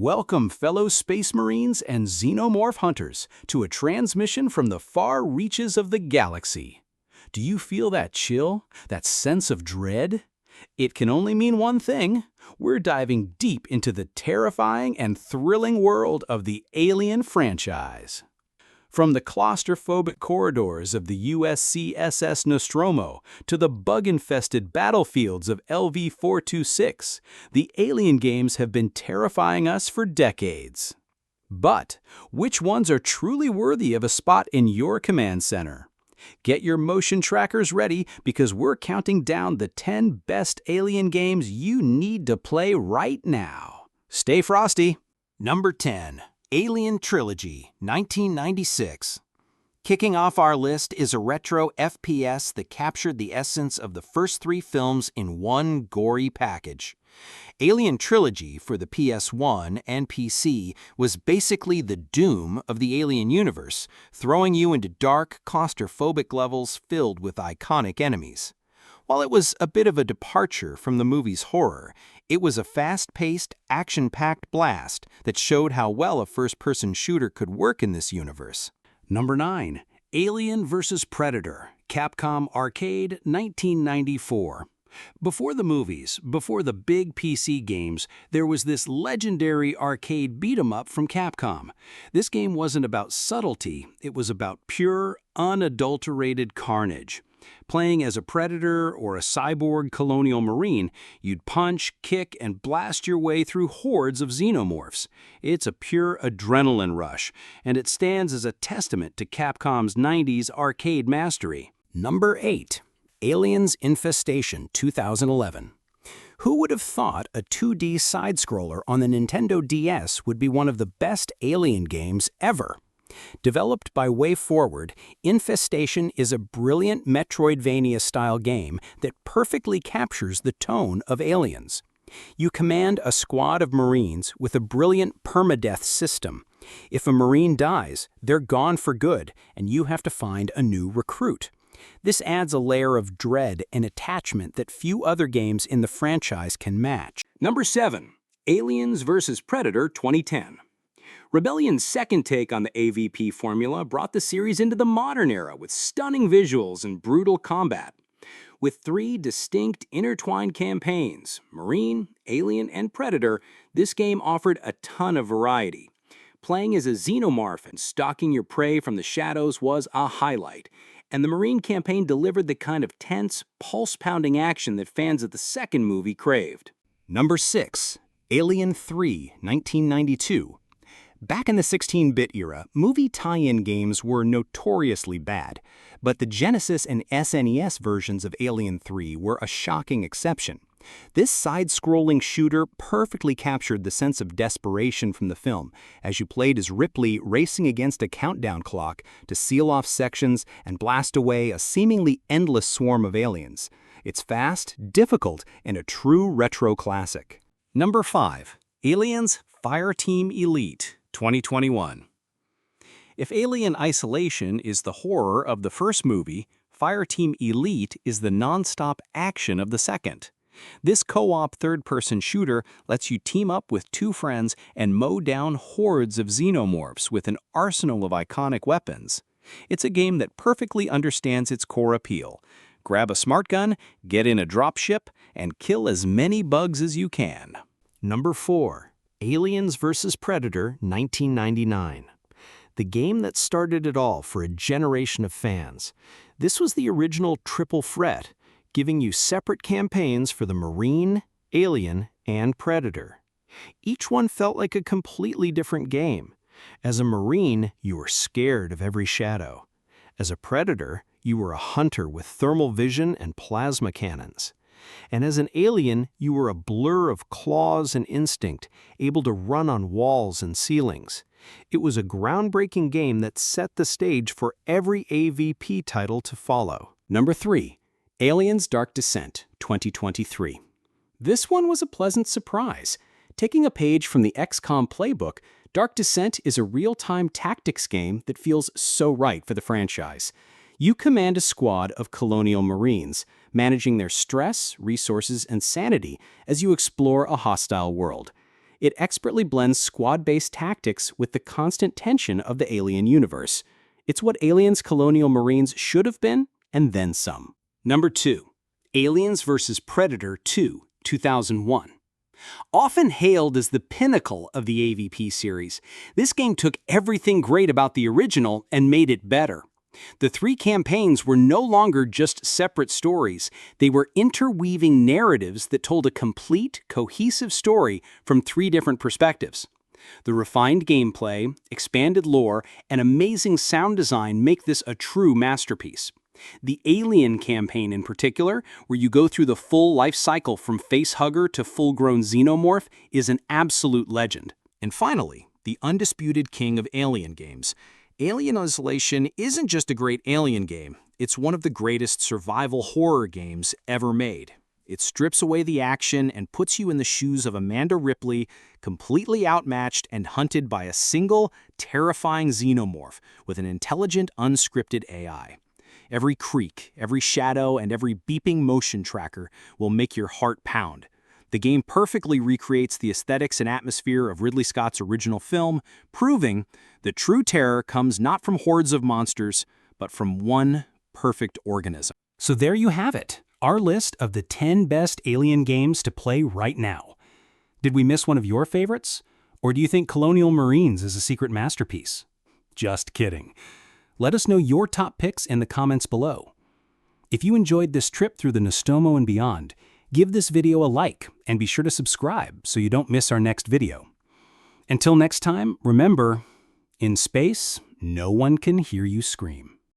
Welcome, fellow Space Marines and Xenomorph hunters, to a transmission from the far reaches of the galaxy. Do you feel that chill, that sense of dread? It can only mean one thing. We're diving deep into the terrifying and thrilling world of the Alien franchise. From the claustrophobic corridors of the USCSS Nostromo to the bug-infested battlefields of LV-426, the Alien games have been terrifying us for decades. But which ones are truly worthy of a spot in your command center? Get your motion trackers ready because we're counting down the 10 best Alien games you need to play right now. Stay frosty. Number 10. Alien Trilogy, 1996. Kicking off our list is a retro FPS that captured the essence of the first three films in one gory package. Alien Trilogy for the PS1 and PC was basically the Doom of the Alien universe, throwing you into dark, claustrophobic levels filled with iconic enemies. While it was a bit of a departure from the movie's horror, it was a fast-paced, action-packed blast that showed how well a first-person shooter could work in this universe. Number 9. Alien vs. Predator, Capcom Arcade, 1994. Before the movies, before the big PC games, there was this legendary arcade beat-em-up from Capcom. This game wasn't about subtlety, it was about pure, unadulterated carnage. Playing as a Predator or a cyborg Colonial Marine, you'd punch, kick, and blast your way through hordes of Xenomorphs. It's a pure adrenaline rush, and it stands as a testament to Capcom's 90s arcade mastery. Number 8. Aliens Infestation 2011. Who would have thought a 2D side-scroller on the Nintendo DS would be one of the best Alien games ever? Developed by WayForward, Infestation is a brilliant Metroidvania-style game that perfectly captures the tone of Aliens. You command a squad of Marines with a brilliant permadeath system. If a Marine dies, they're gone for good, and you have to find a new recruit. This adds a layer of dread and attachment that few other games in the franchise can match. Number 7. Aliens vs. Predator 2010. Rebellion's second take on the AVP formula brought the series into the modern era with stunning visuals and brutal combat. With 3 distinct, intertwined campaigns, Marine, Alien, and Predator, this game offered a ton of variety. Playing as a Xenomorph and stalking your prey from the shadows was a highlight, and the Marine campaign delivered the kind of tense, pulse-pounding action that fans of the second movie craved. Number 6. Alien 3, 1992. Back in the 16-bit era, movie tie-in games were notoriously bad, but the Genesis and SNES versions of Alien 3 were a shocking exception. This side-scrolling shooter perfectly captured the sense of desperation from the film, as you played as Ripley racing against a countdown clock to seal off sections and blast away a seemingly endless swarm of aliens. It's fast, difficult, and a true retro classic. Number 5. Aliens Fireteam Elite 2021. If Alien Isolation is the horror of the first movie, Fireteam Elite is the non-stop action of the second. This co-op third-person shooter lets you team up with 2 friends and mow down hordes of Xenomorphs with an arsenal of iconic weapons. It's a game that perfectly understands its core appeal. Grab a smart gun, get in a dropship, and kill as many bugs as you can. Number 4. Aliens vs. Predator 1999. The game that started it all for a generation of fans. This was the original triple threat, giving you separate campaigns for the Marine, Alien, and Predator. Each one felt like a completely different game. As a Marine, you were scared of every shadow. As a Predator, you were a hunter with thermal vision and plasma cannons. And as an alien, you were a blur of claws and instinct, able to run on walls and ceilings. It was a groundbreaking game that set the stage for every AVP title to follow. Number 3. Aliens Dark Descent 2023. This one was a pleasant surprise. Taking a page from the XCOM playbook, Dark Descent is a real-time tactics game that feels so right for the franchise. You command a squad of Colonial Marines, managing their stress, resources, and sanity as you explore a hostile world. It expertly blends squad-based tactics with the constant tension of the alien universe. It's what Aliens Colonial Marines should have been, and then some. Number 2. Aliens vs. Predator 2, 2001. Often hailed as the pinnacle of the AVP series, this game took everything great about the original and made it better. The 3 campaigns were no longer just separate stories, they were interweaving narratives that told a complete, cohesive story from 3 different perspectives. The refined gameplay, expanded lore, and amazing sound design make this a true masterpiece. The Alien campaign in particular, where you go through the full life cycle from facehugger to full-grown Xenomorph, is an absolute legend. And finally, the undisputed king of Alien games. Alien Isolation isn't just a great Alien game, it's one of the greatest survival horror games ever made. It strips away the action and puts you in the shoes of Amanda Ripley, completely outmatched and hunted by a single, terrifying Xenomorph with an intelligent, unscripted AI. Every creak, every shadow, and every beeping motion tracker will make your heart pound. The game perfectly recreates the aesthetics and atmosphere of Ridley Scott's original film, proving that true terror comes not from hordes of monsters, but from one perfect organism. So there you have it, our list of the 10 best Alien games to play right now. Did we miss one of your favorites? Or do you think Colonial Marines is a secret masterpiece? Just kidding. Let us know your top picks in the comments below. If you enjoyed this trip through the Nostromo and beyond, give this video a like and be sure to subscribe so you don't miss our next video. Until next time, remember, in space, no one can hear you scream.